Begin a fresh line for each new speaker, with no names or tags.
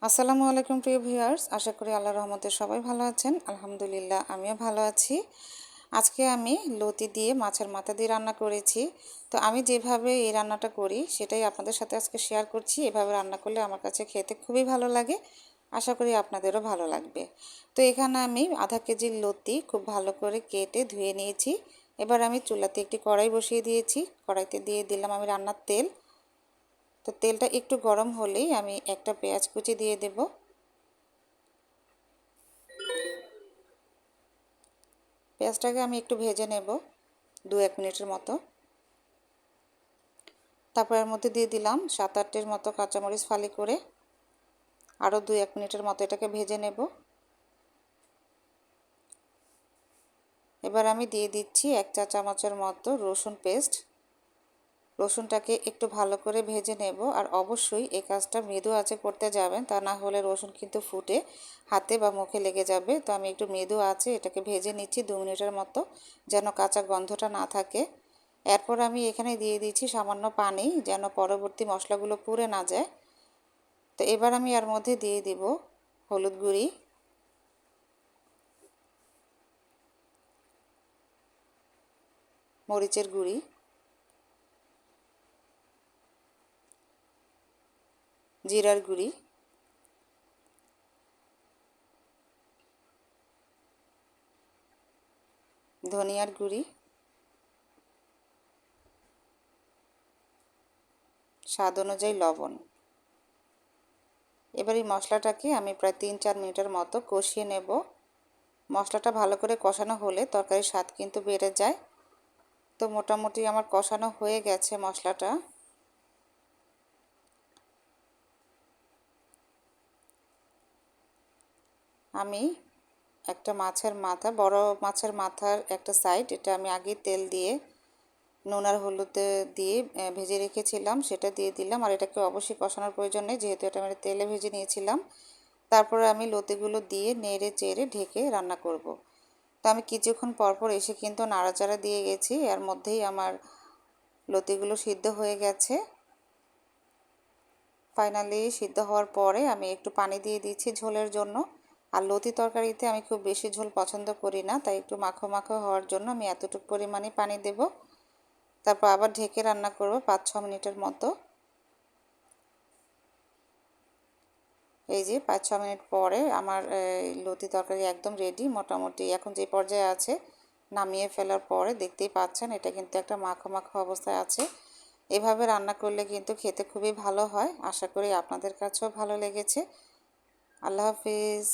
আসসালামু আলাইকুম প্রিয় ভিউয়ার্স, আশা করি আল্লাহর রহমতে সবাই ভালো আছেন। আলহামদুলিল্লাহ আমিও ভালো আছি। আজকে আমি লতি দিয়ে মাছের মাথা দিয়ে রান্না করেছি। তো আমি যেভাবে এই রান্নাটা করি সেটাই আপনাদের সাথে আজকে শেয়ার করছি। এভাবে রান্না করলে আমার কাছে খেতে খুবই ভালো লাগে, আশা করি আপনাদেরও ভালো লাগবে। তো এখানে আমি আধা কেজি লতি খুব ভালো করে কেটে ধুয়ে নিয়েছি। এবার আমি চুলাতে একটি কড়াই বসিয়ে দিয়েছি। কড়াইতে দিয়ে দিলাম আমি রান্নার তেল। তো তেলটা একটু গরম হলেই আমি একটা পেঁয়াজ কুচি দিয়ে দেব। পেঁয়াজটাকে আমি একটু ভেজে নেব 2-1 মিনিটের মতো। তারপর এর মধ্যে দিয়ে দিলাম 7-8টির মতো কাঁচামরিচ ফালি করে। আরও 2-1 মিনিটের মতো এটাকে ভেজে নেব। এবার আমি দিয়ে দিচ্ছি 1 চা চামচের মতো রসুন পেস্ট। রসুনটাকে একটু ভালো করে ভেজে নেব। আর অবশ্যই এই কাজটা মৃদু আঁচে করতে যাবেন, তা না হলে রসুন কিন্তু ফুটে হাতে বা মুখে লেগে যাবে। তো আমি একটু মৃদু আঁচে এটাকে ভেজে নিচ্ছি 2 মিনিটের মতো, যেন কাঁচা গন্ধটা না থাকে। এরপর আমি এখানে দিয়ে দিচ্ছি সামান্য পানি, যেন পরবর্তী মশলাগুলো পুড়ে না যায়। তো এবার আমি এর মধ্যে দিয়ে দিব হলুদ গুঁড়ি, মরিচের গুঁড়ি, জিরার গুঁড়ি, ধনিয়ার গুঁড়ি, স্বাদ অনুযায়ী লবণ। এবার এই মশলাটাকে আমি প্রায় 3-4 মিনিটের মতো কষিয়ে নেব। মশলাটা ভালো করে কষানো হলে তরকারির স্বাদ কিন্তু বেড়ে যায়। তো মোটামুটি আমার কষানো হয়ে গেছে মশলাটা। আমি একটা মাছের মাথা, বড় মাছের মাথার একটা সাইড, এটা আমি আগে তেল দিয়ে নুন আর হলুদ দিয়ে ভেজে রেখেছিলাম, সেটা দিয়ে দিলাম। আর এটাকে অবশ্যই কষানোর প্রয়োজন নেই, যেহেতু এটা আমি তেলে ভেজে নিয়েছিলাম। তারপরে আমি লতিগুলো দিয়ে নেড়ে চেড়ে ঢেকে রান্না করব। তো আমি কিছুক্ষণ পরপর এসে কিন্তু নাড়াচাড়া দিয়ে গেছি, এর মধ্যেই আমার লতিগুলো সিদ্ধ হয়ে গেছে। ফাইনালি সিদ্ধ হওয়ার পরে আমি একটু পানি দিয়ে দিচ্ছি ঝোলের জন্য। আর লতি তরকারিতে আমি খুব বেশি ঝোল পছন্দ করি না, তাই একটু মাখো মাখো হওয়ার জন্য আমি এতটুকু পরিমাণে পানি দেব। তারপর আবার ঢেকে রান্না করব 5-6 মিনিটের মতো। এই যে 5-6 মিনিট পরে আমার লতি তরকারি একদম রেডি মোটামুটি। এখন যে পর্যায়ে আছে, নামিয়ে ফেলার পরে দেখতেই পাচ্ছেন এটা কিন্তু একটা মাখো মাখো অবস্থায় আছে। এভাবে রান্না করলে কিন্তু খেতে খুবই ভালো হয়। আশা করি আপনাদের কাছেও ভালো লেগেছে। আল্লাহ হাফিজ।